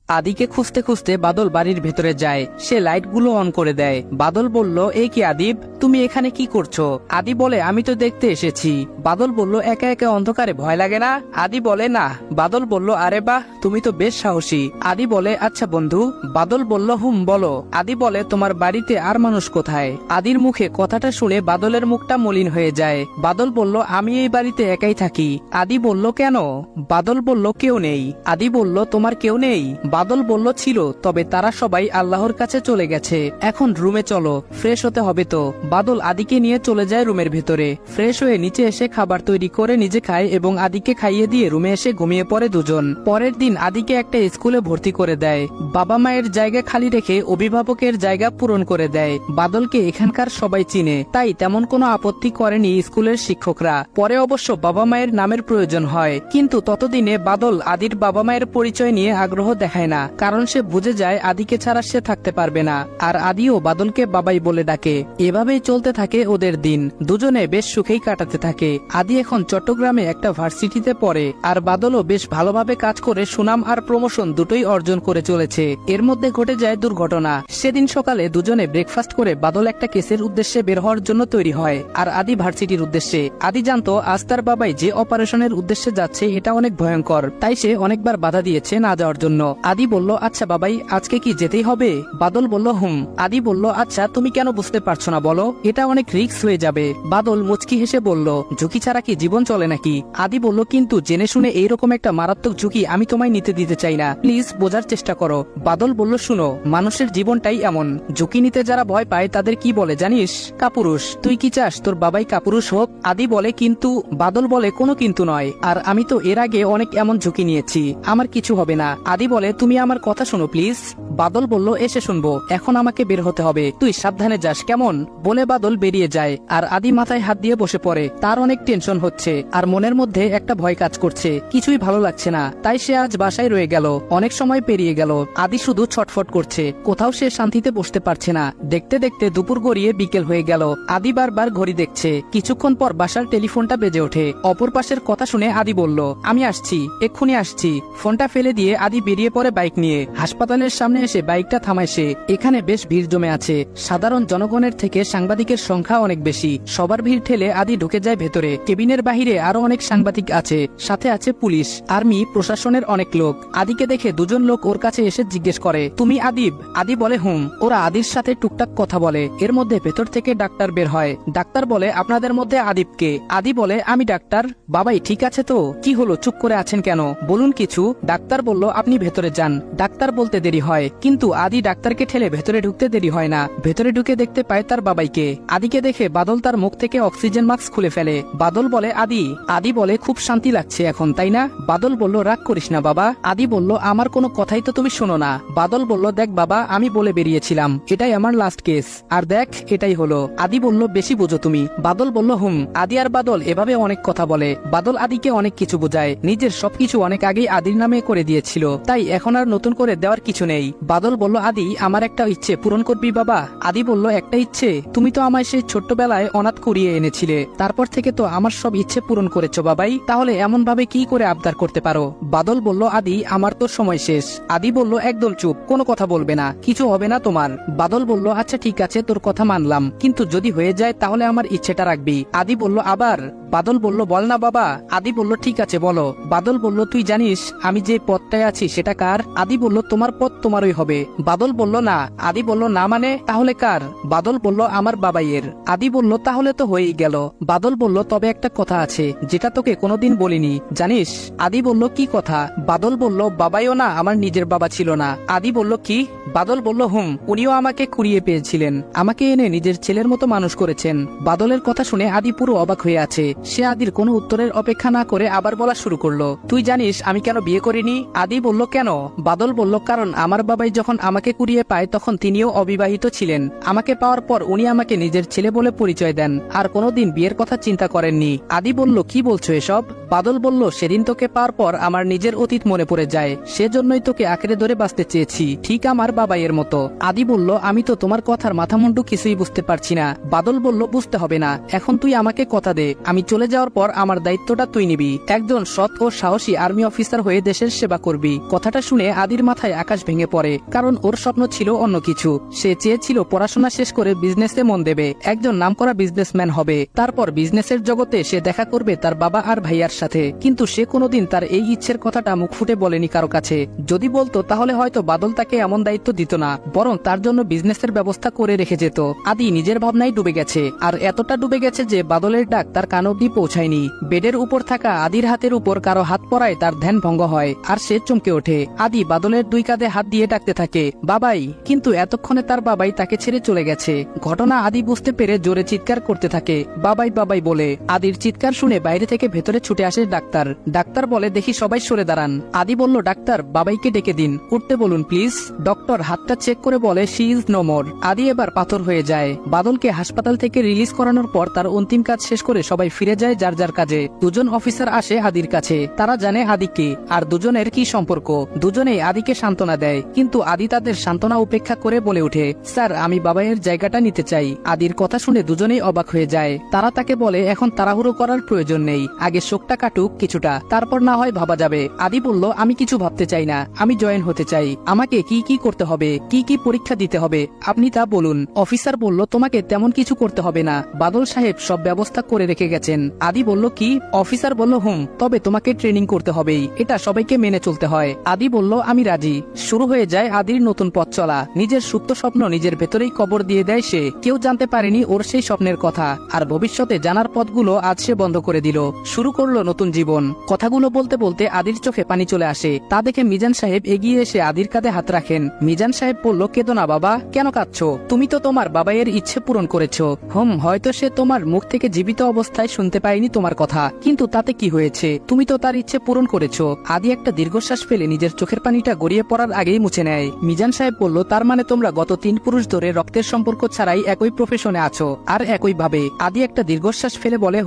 আদিকে খুঁজতে খুঁজতে বাদল বাড়ির ভেতরে যায়। সে লাইটগুলো অন করে দেয়। বাদল বলল, এই কি আদিব, তুমি এখানে কি করছো? আদি বলে, আমি তো দেখতে এসেছি। বাদল বলল, একা একা অন্ধকারে ভয় লাগে না? আদি বলে, না। বাদল বলল, আরে বাহ, তুমি তো বেশ সাহসী। আদি বলে, আচ্ছা বন্ধু। বাদল বলল, বলো। আদি বলে, তোমার বাড়িতে আর মানুষ কোথায়? আদির মুখে কথাটা শুনে বাদলের মুখটা মলিন হয়ে যায়। বাদল বলল, আমি এই বাড়িতে একাই থাকি। আদি বলল, কেন? বাদল বলল, কেউ নেই। আদি বলল, তোমার কেউ নেই? বাদল বলল, ছিল, তবে তারা সবাই আল্লাহর কাছে চলে গেছে। এখন রুমে চলো, ফ্রেশ হতে হবে তো। বাদল আদিকে নিয়ে চলে যায় রুমের ভেতরে। ফ্রেশ হয়ে নিচে এসে খাবার তৈরি করে নিজে খায় এবং আদিকে খাইয়ে দিয়ে রুমে এসে ঘুমিয়ে পড়ে দুজন। পরের দিন আদিকে একটা স্কুলে ভর্তি করে দেয়। বাবা মায়ের জায়গা খালি রেখে অভিভাবকের জায়গা পূরণ করে দেয়। বাদলকে এখানকার সবাই চিনে, তাই তেমন কোনো আপত্তি করেনি স্কুলের শিক্ষকরা। পরে অবশ্য বাবা মায়ের নামের প্রয়োজন হয়, কিন্তু ততদিনে বাদল আদির বাবা মায়ের পরিচয় নিয়ে আগ্রহ দেখায় না, কারণ সে বুঝে যায় আদিকে ছাড়া সে থাকতে পারবে না। আর আদিও বাদলকে বাবাই বলে ডাকে। এভাবেই চলতে থাকে ওদের দিন। দুজনে বেশ সুখেই কাটাতে থাকে। আদি এখন চট্টগ্রামে একটা ভার্সিটিতে পড়ে, আর বাদলও বেশ ভালোভাবে কাজ করে সুনাম আর প্রমোশন দুটোই অর্জন করে চলেছে। এর মধ্যে ঘটে যায় দুর্ঘটনা। সেদিন সকালে দুজনে ব্রেকফাস্ট করে বাদল একটা কেসের উদ্দেশ্যে বের হওয়ার জন্য তৈরি হয়, আর আদি ভার্সিটির উদ্দেশ্যে। আদি জানতো আজ তার বাবাই যে অপারেশনের উদ্দেশ্যে যাচ্ছে এটা অনেক ভয়ঙ্কর, তাই সে অনেকবার বাধা দিয়েছে না যাওয়ার জন্য। আদি বলল, আচ্ছা বাবাই, আজকে কি যেতেই হবে? বাদল বলল, আদি বলল, আচ্ছা তুমি কেন বুঝতে পারছো না বলো, এটা অনেক রিস্ক হয়ে যাবে। বাদল মুচকি হেসে বলল, ঝুঁকি ছাড়া কি জীবন চলে নাকি? আদি বলল, কিন্তু জেনে শুনে এইরকম একটা মারাত্মক ঝুঁকি আমি তোমায় নিতে দিতে চাই না, প্লিজ বোঝার চেষ্টা করো। বাদল বলল, শুনো, মানুষের জীবনটাই এমন, ঝুঁকি নিতে যারা ভয় পায় তাদের কি বলে জানিস? কাপুরুষ। তুই কি চাস তোর বাবাই কাপুরুষ হোক? আদি বলে, কিন্তু। বাদল বলে, কোনো কিন্তু নয়, আর আমি তো এর আগে অনেক এমন ঝুঁকি নিয়েছি, আমার কিছু হবে না। আদি বলে, তুমি আমার কথা শোনো প্লিজ। বাদল বলল, এসে শুনবো, এখন আমাকে বের হতে হবে, তুই সাবধানে যাস কেমন? বলে বাদল বেরিয়ে যায়, আর আদি মাথায় হাত দিয়ে বসে পড়ে। তার অনেক টেনশন হচ্ছে, আর মনের মধ্যে একটা ভয় কাজ করছে, কিছুই ভালো লাগছে না। তাই সে আজ বাসায় রয়ে গেল। অনেক সময় পেরিয়ে গেল, আদি শুধু ছটফট করছে, কোথাও সে শান্তিতে বসতে পারছে না। দেখতে দেখতে দুপুর গড়িয়ে বিকেল হয়ে গেল। আদি বারবার ঘড়ি দেখছে। কিছুক্ষণ পর বাসার টেলিফোনটা বেজে ওঠে। অপর পাশের কথা শুনে আদি বলল, আমি আসছি, এক্ষুনি আসছি। ফোনটা ফেলে দিয়ে আদি বেরিয়ে পড়ে বাইক নিয়ে। হাসপাতালের সামনে এসে বাইকটা থামায় সে। এখানে বেশ ভিড় জমে আছে। সাধারণ জনগণের থেকে সাংবাদিকের সংখ্যা অনেক বেশি। সবার ভিড় ঠেলে আদি ঢুকে যায় ভেতরে। কেবিনের বাহিরে আরো অনেক সাংবাদিক আছে, সাথে আছে পুলিশ, আর্মি, প্রশাসনের অনেক লোক। আদিকে দেখে দুজন লোক ওর কাছে এসে জিজ্ঞেস করে, তুমি আদিব? আদি বলে, ওরা আদির সাথে টুকটাক কথা বলে। এর মধ্যে ভেতর থেকে ডাক্তার বের হয়। ডাক্তার বলে, আপনাদের মধ্যে আদিবকে? আদি বলে, আমি ডাক্তার। বাবাই ঠিক আছে তো? কি হলো, চুপ করে আছেন কেন, বলুন কিছু। ডাক্তার বলল, আপনি ভেতরে যান। ডাক্তার বলতে দেরি হয়, কিন্তু আদি ডাক্তারকে ঠেলে ভেতরে ঢুকতে দেরি হয় না। ভেতরে ঢুকে দেখতে পায় তার বাবাইকে। আদিকে দেখে বাদল তার মুখ থেকে অক্সিজেন মাস্ক খুলে ফেলে। বাদল বলে, আদি? আদি বলে, খুব শান্তি লাগছে এখন, তাই না? বাদল বলল, রাগ করিস না বাবা। আদি বলল, আমার কোনো কথাই তো তুমি শোনো না। বাদল বলল, দেখ বাবা, আমি বলে বেরিয়েছিলাম এটাই আমার লাস্ট কেস, আর দেখ এটাই হলো। আদি বলল, বেশি বোঝো তুমি। বাদল বলল, আদি আর বাদল এভাবে অনেক কথা বলে। বাদল আদিকে অনেক কিছু বোঝায়, নিজের সবকিছু অনেক আগেই আদির নামে করে দিয়েছিল, তাই এখন আর নতুন করে দেওয়ার কিছু নেই। বাদল বলল, আদি, আমার একটা ইচ্ছে পূরণ করবি বাবা? আদি বলল, একটা ইচ্ছে? তুমি তো আমায় সেই ছোট্টবেলায় অনাথ করিয়ে এনেছিলে, তারপর থেকে তো আমার সব ইচ্ছে পূরণ করেছো বাবাই, তাহলে এমন ভাবে কি করে আবদার করতে পারো? বাদল বলল, আদি, আমার তো সময় শেষ। আদি বলল, একদম চুপ, কোনো কথা বলবে না, কিছু হবে না তোমার। বাদল বলল, আচ্ছা ঠিক আছে, তোর কথা মানলাম, কিন্তু যদি হয়ে যায় তাহলে আমার ইচ্ছেটা রাখবি। আদি বলল, আবার? বাদল বলল, বল না বাবা। আদি বলল, ঠিক আছে বলো। বাদল বলল, তুই জানিস আমি যে পদটায় আছি সেটা কার? আদি বলল, তোমার পদ তোমারই হবে। বাদল বলল, না। আদি বলল, না মানে? তাহলে কার? বাদল বলল, আমার বাবাইয়ের। আদি বলল, তাহলে তো হয়েই গেল। বাদল বলল, তবে একটা কথা আছে যেটা তোকে কোনোদিন বলিনি, জানিস? আদি বলল, কি কথা? বাদল বলল, বাবাইও না আমার নিজের বাবা ছিল না। আদি বলল, কি? বাদল বলল, উনিও আমাকে কুড়িয়ে পেয়েছিলেন, আমাকে এনে নিজের ছেলের মতো মানুষ করেছেন। বাদলের কথা শুনে আদি পুরো অবাক হয়ে আছে। সে আদির কোনো উত্তরের অপেক্ষা না করে আবার বলা শুরু করলো, তুই জানিস আমি কেন বিয়ে করিনি? আদি বলল, কেন? বাদল বলল, কারণ আমার বাবাই যখন আমাকে কুড়িয়ে পায় তখন তিনিও অবিবাহিত ছিলেন। আমাকে পাওয়ার পর উনি আমাকে নিজের ছেলে বলে পরিচয় দেন, আর কোনোদিন বিয়ের কথা চিন্তা করেননি। আদি বলল, কি বলছো এসব? বাদল বলল, সেদিন তোকে পাওয়ার পর আমার নিজের অতীত মনে পড়ে যায়, সেজন্যই তোকে আঁকড়ে ধরে বাঁচতে চেয়েছি, ঠিক আমার বাবা বাবাইয়ের মতো। আদি বলল, আমি তো তোমার কথার মাথামুন্ডু কিছুই বুঝতে পারছি না। বাদল বলল, বুঝতে হবে না, এখন তুই আমাকে কথা দে, আমি চলে যাওয়ার পর আমার দায়িত্বটা তুই নিবি। একজন সৎ ও সাহসী আর্মি অফিসার হয়ে দেশের সেবা করবি। কথাটা শুনে আদির মাথায় আকাশ ভেঙে পড়ে, কারণ ওর স্বপ্ন ছিল অন্য কিছু। সে চেয়েছিল পড়াশোনা শেষ করে বিজনেসে মন দেবে, একজন নামকরা বিজনেসম্যান হবে, তারপর বিজনেসের জগতে সে দেখা করবে তার বাবা আর ভাইয়ার সাথে। কিন্তু সে কোনোদিন তার এই ইচ্ছের কথাটা মুখ ফুটে বলেনি কারো কাছে। যদি বলতো তাহলে হয়তো বাদল তাকে এমন দায়িত্ব দিত না, বরং তার জন্য বিজনেসের ব্যবস্থা করে রেখে যেত। আদি নিজের ভাবনায় ডুবে গেছে, আর এতটা ডুবে গেছে যে বাদলের ডাক তার কান অব্দি পৌঁছায়নি। বেডের উপর থাকা আদির হাতের উপর কারো হাত পড়ায় তার ধ্যান ভঙ্গ হয়, আর সে চমকে ওঠে। আদি বাদলের দুই কাঁধে হাত দিয়ে ডাকতে থাকে, বাবাই, কিন্তু এতক্ষণে তার বাবাই তাকে ছেড়ে চলে গেছে। ঘটনা আদি বুঝতে পেরে জোরে চিৎকার করতে থাকে, বাবাই বাবাই বলে। আদির চিৎকার শুনে বাইরে থেকে ভেতরে ছুটে আসে ডাক্তার। ডাক্তার বলে, দেখি সবাই সরে দাঁড়ান। আদি বলল, ডাক্তার, বাবাইকে ডেকে দিন, উঠতে বলুন প্লিজ। ডক্টর হাতটা চেক করে বলে, শি ইজ নো মোর। আদি এবার পাথর হয়ে যায়। বাদলকে হাসপাতাল থেকে রিলিজ করানোর পর তার অন্তিম কাজ শেষ করে সবাই ফিরে যায় যার যার কাজে। দুজন অফিসার আসে আদির কাছে, তারা জানে আদিকে আর দুজনের কি সম্পর্ক। দুজনেই আদিকে সান্ত্বনা দেয়, কিন্তু আদি তাদের সান্ত্বনা উপেক্ষা করে বলে ওঠে, স্যার, আমি বাবাইয়ের জায়গাটা নিতে চাই। আদির কথা শুনে দুজনেই অবাক হয়ে যায়। তারা তাকে বলে, এখন তাড়াহুড়ো করার প্রয়োজন নেই, আগে শোকটা কাটুক কিছুটা, তারপর না হয় ভাবা যাবে। আদি বলল, আমি কিছু ভাবতে চাই না, আমি জয়েন হতে চাই। আমাকে কি কি করতে হবে, কি কি পরীক্ষা দিতে হবে, আপনি তা বলুন। অফিসার বলল, তোমাকে তেমন কিছু করতে হবে না, বাদল সাহেব সব ব্যবস্থা করে রেখে গেছেন। আদি বলল, কি? অফিসার বলল, তবে তোমাকে ট্রেনিং করতে হবেই, এটা সবাইকে মেনে চলতে হয়। আদি বলল, আমি রাজি। শুরু হয়ে যায় আদির নতুন পথ চলা। নিজের সুপ্ত স্বপ্ন নিজের ভেতরেই কবর দিয়ে দেয় সে। কেউ জানতে পারেনি ওর সেই স্বপ্নের কথা, আর ভবিষ্যতে জানার পথগুলো আজ সে বন্ধ করে দিল। শুরু করলো নতুন জীবন। কথাগুলো বলতে বলতে আদির চোখে পানি চলে আসে। তা দেখে মিজান সাহেব এগিয়ে এসে আদির কাঁধে হাত রাখেন। মিজান সাহেব বলল, কেঁদো না বাবা, কেন কাঁদছো? তুমি তো তোমার বাবাইয়ের ইচ্ছে পূরণ করেছো। হয়তো সে তোমার মুখ থেকে জীবিত অবস্থায় শুনতে পায়নি তোমার কথা, কিন্তু তাতে কি হয়েছে, তুমি তো তার ইচ্ছে পূরণ করেছো। আদি একটা দীর্ঘশ্বাস ফেলে নিজের চোখের পানিটা গড়িয়ে পড়ার আগেই মুছে নেয়। মিজান সাহেব বলল, তার মানে তোমরা গত 3 পুরুষ ধরে রক্তের সম্পর্ক ছাড়াই একই প্রফেশনে আছো, আর একই ভাবে। আদি একটা দীর্ঘশ্বাস ফেলে বলে,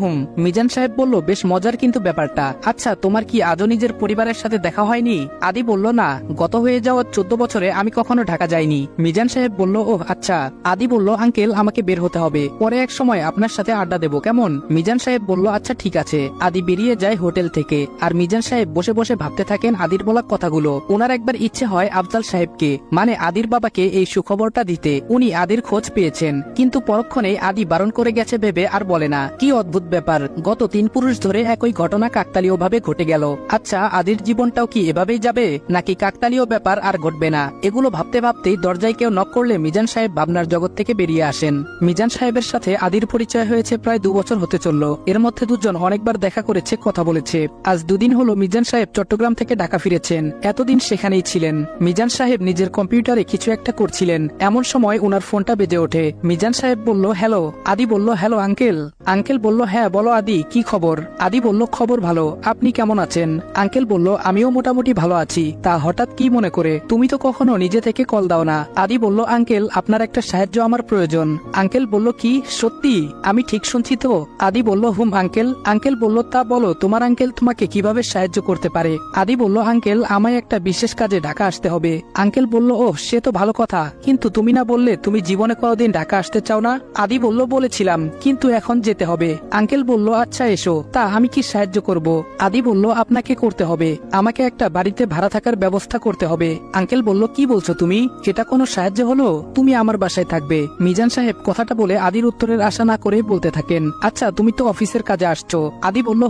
মিজান সাহেব বলল, বেশ মজার কিন্তু ব্যাপারটা। আচ্ছা, তোমার কি আজও নিজের পরিবারের সাথে দেখা হয়নি? আদি বলল, না, গত হয়ে যাওয়া 14 বছরে আমি কখনো ঢাকা যাইনি। মিজান সাহেব বলল, ওহ আচ্ছা। আদি বলল, আঙ্কেল, আমাকে বের হতে হবে, পরে এক সময় আপনার সাথে আড্ডা দেবো, কেমন? মিজান সাহেব বলল, আচ্ছা ঠিক আছে। আদি বেরিয়ে যায় হোটেল থেকে, আর মিজান সাহেব বসে বসে ভাবতে থাকেন আদির বলা কথাগুলো। ওনার একবার ইচ্ছে হয় আফজাল সাহেবকে, মানে আদির বাবাকে, এই সুখবরটা দিতে। উনি আদির খোঁজ পেয়েছেন, কিন্তু পরক্ষণেই আদি বারণ করে গেছে ভেবে আর বলে না। কি অদ্ভুত ব্যাপার, গত 3 পুরুষ ধরে একই ঘটনা কাকতালীয় ভাবে ঘটে গেল। আচ্ছা, আদির জীবনটাও কি এভাবেই যাবে, নাকি কাকতালীয় ব্যাপার আর ঘটবে না? এগুলো ভাবতে ভাবতেই দরজায় কেউ নক করলে মিজান সাহেব ভাবনার জগৎ থেকে বেরিয়ে আসেন। মিজান সাহেবের সাথে আদির পরিচয় হয়েছে প্রায় 2 বছর হতে চলল। এর মধ্যে দুজন অনেকবার দেখা করেছে, কথা বলেছে। আজ 2 দিন হলো মিজান সাহেব চট্টগ্রাম থেকে ঢাকা ফিরেছেন। এতদিন সেখানেই ছিলেন। মিজান সাহেব নিজের কম্পিউটারে কিছু একটা করছিলেন, এমন সময় ওনার ফোনটা বেজে ওঠে। মিজান সাহেব বলল, হ্যালো। আদি বলল, হ্যালো আঙ্কেল। আঙ্কেল বলল, হ্যাঁ বলো আদি, কি খবর? আদি বলল, খবর ভালো, আপনি কেমন আছেন? আঙ্কেল বলল, আমিও মোটামুটি ভালো আছি। তা হঠাৎ কি মনে করে? তুমি তো কখনো নিজে থেকে কল দাও না। আদি বলল, আঙ্কেল, আপনার একটা সাহায্য আমার প্রয়োজন। আঙ্কেল বলল, কি? সত্যি? আমি ঠিক শুনছি তো? আদি বলল, আঙ্কেল। আঙ্কেল বলল, তা বলো, তোমার আঙ্কেল তোমাকে কিভাবে সাহায্য করতে পারে? আদি বলল, আঙ্কেল, আমায় একটা বিশেষ কাজে ঢাকা আসতে হবে। আঙ্কেল বলল, ওহ, সে তো ভালো কথা, কিন্তু তুমি না বললে তুমি জীবনে কোনোদিন ঢাকা আসতে চাও না? আদি বলল, বলেছিলাম, কিন্তু এখন যেতে হবে। আঙ্কেল বলল, আচ্ছা এসো। তা আমি কি সাহায্য করব? আদি বলল, আপনাকে করতে হবে, আমাকে একটা বাড়িতে ভাড়া থাকার ব্যবস্থা করতে হবে। আঙ্কেল বলল, কি বলছো তুমি? এটা কোনো সাহায্য হলো? তুমি আমার বাসায় থাকবে। মিজান সাহেব কথাটা বলে আদির উত্তরের আশা না করে বলতে থাকেন, আচ্ছা তুমি তো অফিসের কাজে আসছো। আদি বলল,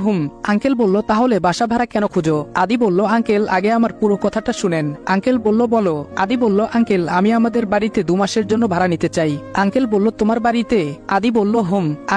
আঙ্কেল বলল, তাহলে বাসা ভাড়া কেন খুঁজো? আদি বলল, আঙ্কেল, আগে আমার পুরো কথাটা শুনেন। আঙ্কেল বলল, বলো। আদি বলল, আঙ্কেল, আমি আমাদের বাড়িতে 2 মাসের জন্য ভাড়া নিতে চাই। আঙ্কেল বলল, তোমার বাড়িতে? আদি বলল,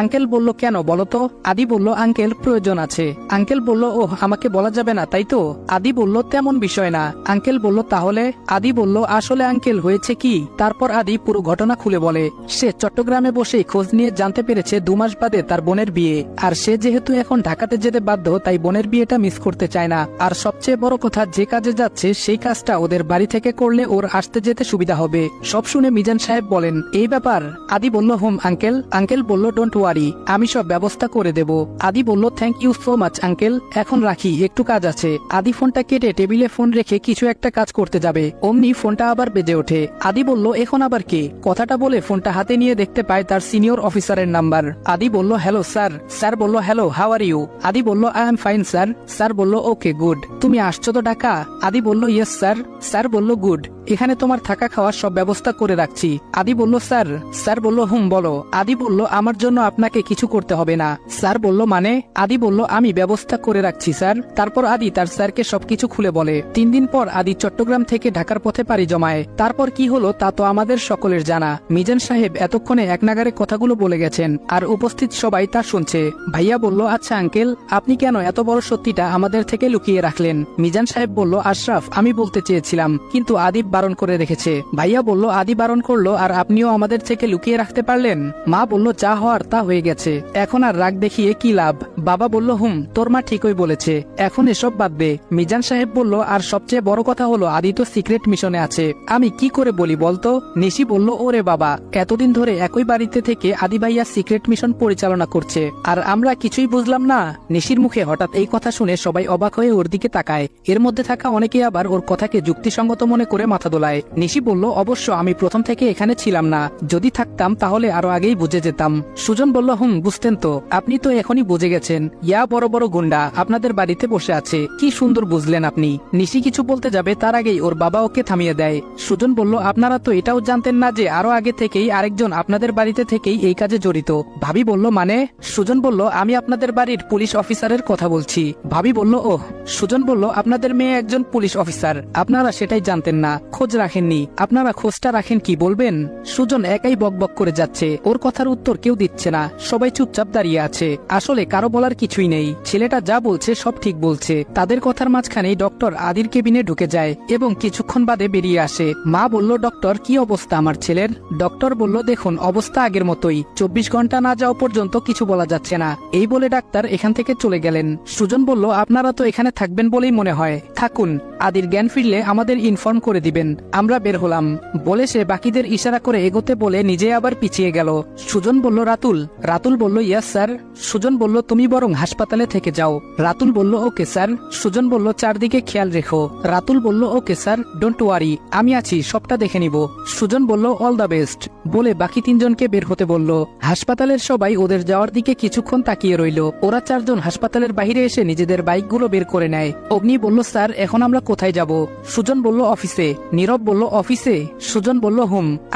আঙ্কেল বলল, কেন বলো তো? আদি বলল, আঙ্কেল, প্রয়োজন আছে। আঙ্কেল বলল, ওহ, আমাকে বলা যাবে না তাই তো? আদি বলল, তেমন বিষয় না। আঙ্কেল বলল, তাহলে? আদি বলল, আসলে আঙ্কেল হয়েছে কি? তারপর আদি পুরো ঘটনা খুলে বলে। সে চট্টগ্রামে বসেই খোঁজ নিয়ে জানতে পেরেছে 2 মাস বাদে তার বোনের বিয়ে, আর সে যেহেতু এখন ঢাকাতে যেতে বাধ্য, তাই বোনের বিয়েটা মিস করতে চায় না। আর সবচেয়ে বড় কথা, যে কাজে যাচ্ছে সেই কাজটা ওদের বাড়ি থেকে করলে ওর আসতে যেতে সুবিধা হবে। সব শুনে মিজান সাহেব বলেন, এই ব্যাপার? আদি বলল, আঙ্কেল। আঙ্কেল বলল, ডোন্ট ওয়ারি, আমি সব ব্যবস্থা করে দেব। আদি বলল thank you so much uncle, এখন রাখি, একটু কাজ আছে। আদি ফোনটা কেটে টেবিলে ফোন রেখে কিছু একটা কাজ করতে যাবে, অমনি ফোনটা আবার বেজে ওঠে। আদি বলল এখন আবার কে? কথাটা বলে ফোনটা হাতে নিয়ে দেখতে পায় তার সিনিয়র অফিসারের নাম্বার। আদি বলল হ্যালো স্যার। স্যার বলল হ্যালো, হাউ আর ইউ? আদি বলল I am fine sir. Sir বলল ওকে গুড, তুমি আসছো তো ঢাকা? আদি বলল ইয়েস স্যার। স্যার বলল গুড, এখানে তোমার থাকা খাওয়ার সব ব্যবস্থা করে রাখছি। আদি বলল স্যার। স্যার বলল বলো। আদি বলল আমার জন্য আপনাকে কিছু করতে হবে না। স্যার বলল মানে? আদি বলল আমি ব্যবস্থা করে রাখছি স্যার। তারপর আদি তার স্যারকে সবকিছু খুলে বলে। 3 দিন পর আদি চট্টগ্রাম থেকে ঢাকার পথে পাড়ি জমায়। তারপর কি হলো তা তো আমাদের সকলের জানা। মিজান সাহেব এতক্ষণে এক নাগারে কথাগুলো বলে গেছেন, আর উপস্থিত সবাই তা শুনছে। ভাইয়া বলল আচ্ছা আঙ্কেল, আপনি কেন এত বড় সত্যিটা আমাদের থেকে লুকিয়ে রাখলেন? মিজান সাহেব বলল আশরাফ, আমি বলতে চেয়েছিলাম কিন্তু আদি বারণ করে রেখেছে। ভাইয়া বলল আদি বারণ করলো আর আপনিও আমাদের থেকে লুকিয়ে রাখতে পারলেন? মা বলল যা হওয়ার তা হয়ে গেছে, এখন আর রাগ দেখিয়ে কি লাভ? বাবা বলল তোর মা ঠিকই বলেছে, এখন এসব বাদ দে। মিজান সাহেব বলল আর সবচেয়ে বড় কথা হলো আদি তো সিক্রেট মিশনে আছে, আমি কি করে বলি বলতো? নিশি বলল ওরে বাবা, এতদিন ধরে একই বাড়িতে থেকে আদি ভাইয়া সিক্রেট মিশন পরিচালনা করছে আর আমরা কিছুই বুঝলাম না। নিশির মুখে হঠাৎ এই কথা শুনে সবাই অবাক হয়ে ওর দিকে তাকায়। এর মধ্যে থাকা অনেকে আবার ওর কথাকে যুক্তিসঙ্গত মনে করে মাথা দোলায়। নিশি বলল অবশ্য আমি প্রথম থেকে এখানে ছিলাম না, যদি থাকতাম তাহলে আরো আগেই বুঝে যেতাম। সুজন বলল বুঝতেন তো, আপনি তো এখনই বুঝে গেছেন, ইয়া বড় বড় গুন্ডা আপনাদের বাড়িতে বসে আছে, কি সুন্দর বুঝলেন আপনি। নিশি কিছু বলতে যাবে তার আগেই ওর বাবা ওকে থামিয়ে দেয়। সুজন বলল আপনারা তো এটাও জানতেন না যে আরো আগে থেকেই আরেকজন আপনাদের বাড়িতে থেকেই এই কাজে জড়িত? ভাবি বলল মানে? সুজন বলল আমি আপনাদের বাড়ির পুলিশ অফিসারের কথা বলছি। ভাবি বলল ওহ। সুজন বলল আপনাদের মেয়ে একজন পুলিশ অফিসার, আপনারা সেটাই জানতেন না, খোঁজ রাখেননি, আপনারা খোঁজটা রাখেন কি বলবেন? সুজন একাই বকবক করে যাচ্ছে, ওর কথার উত্তর কেউ দিচ্ছে না, সবাই চুপচাপ দাঁড়িয়ে আছে। আসলে কারো বলার কিছুই নেই, ছেলেটা যা বলছে সব ঠিক বলছে। তাদের কথার মাঝখানেই ডক্টর আদির কেবিনে ঢুকে যায় এবং কিছুক্ষণ বাদে বেরিয়ে আসে। মা বলল ডক্টর কি অবস্থা আমার ছেলের? ডক্টর বলল দেখুন অবস্থা আগের মতোই, 24 ঘন্টা না যাওয়া পর্যন্ত কিছু বলা যাচ্ছে না। এই বলে ডাক্তার এখান থেকে চলে গেলেন। সুজন বলল আপনারা তো এখানে থাকবেন বলেই মনে হয়, থাকুন, আদির জ্ঞান ফিরলে আমাদের ইনফর্ম করে দিবেন। আমরা বের হলাম বলে সে বাকিদের ইশারা করে এগোতে বলে নিজে আবার পিছিয়ে গেল। সুজন বলল রাতুল। রাতুল বলল ইয়েস স্যার। সুজন বলল তুমি বরং হাসপাতালে থেকে যাও। রাতুল বলল ওকে স্যার। সুজন বলল চারদিকে খেয়াল রেখো। রাতুল বলল ওকে স্যার, ডোন্ট ওয়ারি, আমি আছি, সবটা দেখে নিব। সুজন বলল অল দ্য বেস্ট বলে বাকি 3 জনকে বের হতে বলল। হাসপাতালের সবাই ওদের যাওয়ার দিকে কিছুক্ষণ তাকিয়ে রইল। ওরা 4 জন হাসপাতালের বাইরে এসে নিজেদের বাইকগুলো বের করে নেয়। অগ্নি বলল স্যার এখন আমরা কোথায় যাব? সুজন বলল অফিসে। নীরব বলল অফিসে? সুজন বলল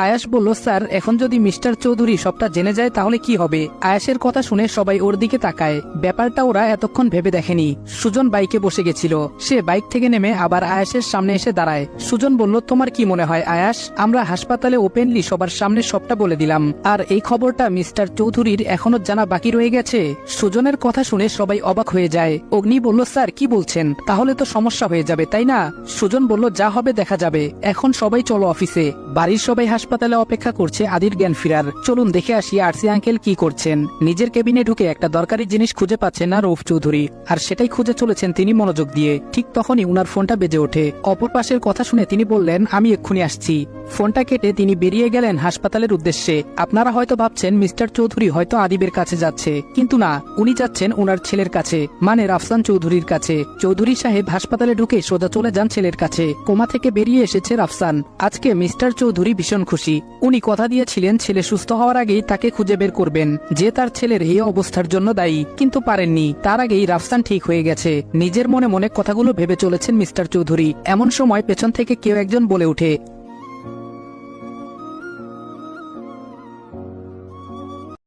আয়াস বলল স্যার এখন যদি মিস্টার চৌধুরী সবটা জেনে যায় তাহলে কি হবে? আয়াসের কথা শুনে সবাই ওর দিকে তাকায়, ব্যাপারটা ওরা এতক্ষণ ভেবে দেখেনি। সুজন বাইকে বসে গেছিল, সে বাইক থেকে নেমে আবার আয়াসের সামনে এসে দাঁড়ায়। সুজন বলল তোমার কি মনে হয় আয়াস, আমরা হাসপাতালে ওপেনলি সবার সামনে সবটা বলে দিলাম, আর এই খবরটা মিস্টার চৌধুরীর এখনো জানা বাকি রয়ে গেছে? সুজনের কথা শুনে সবাই অবাক হয়ে যায়। অগ্নি বলল স্যার কি বলছেন, তাহলে তো সমস্যা হয়ে যাবে তাই না? সুজন বলল যা হবে দেখা যাবে, এখন সবাই চলো অফিসে। বাড়ির সবাই হাসপাতালে অপেক্ষা করছে আদির জ্ঞান ফিরার। চলুন দেখে আসি আরসি আঙ্কেল কি করছেন। নিজের কেবিনে ঢুকে একটা দরকারি জিনিস খুঁজে পাচ্ছেন না রউফ চৌধুরী, আর সেটাই খুঁজে চলেছেন তিনি মনোযোগ দিয়ে। ঠিক তখনই উনার ফোনটা বেজে ওঠে। অপর পাশের কথা শুনে তিনি বললেন আমি এক্ষুনি আসছি। ফোনটা কেটে তিনি বেরিয়ে গেলেন হাসপাতালের উদ্দেশ্যে। আপনারা হয়তো ভাবছেন মিস্টার চৌধুরী হয়তো আদিবের কাছে যাচ্ছে, কিন্তু না, উনি যাচ্ছেন উনার ছেলের কাছে, মানে রাফসান চৌধুরীর কাছে। চৌধুরী সাহেব হাসপাতালে ঢুকে সোজা চলে যান ছেলের কাছে। কোমা থেকে বেরিয়ে এসেছে রাফসান। আজকে মিস্টার চৌধুরী ভীষণ খুশি। উনি কথা দিয়েছিলেন ছেলে সুস্থ হওয়ার আগেই তাকে খুঁজে বের করবেন যে তার ছেলের এই অবস্থার জন্য দায়ী, কিন্তু পারেননি। তার আগেই রাফসান ঠিক হয়ে গেছে। নিজের মনে মনে কথাগুলো ভেবে চলেছেন মিস্টার চৌধুরী। এমন সময় পেছন থেকে কেউ একজন বলে উঠে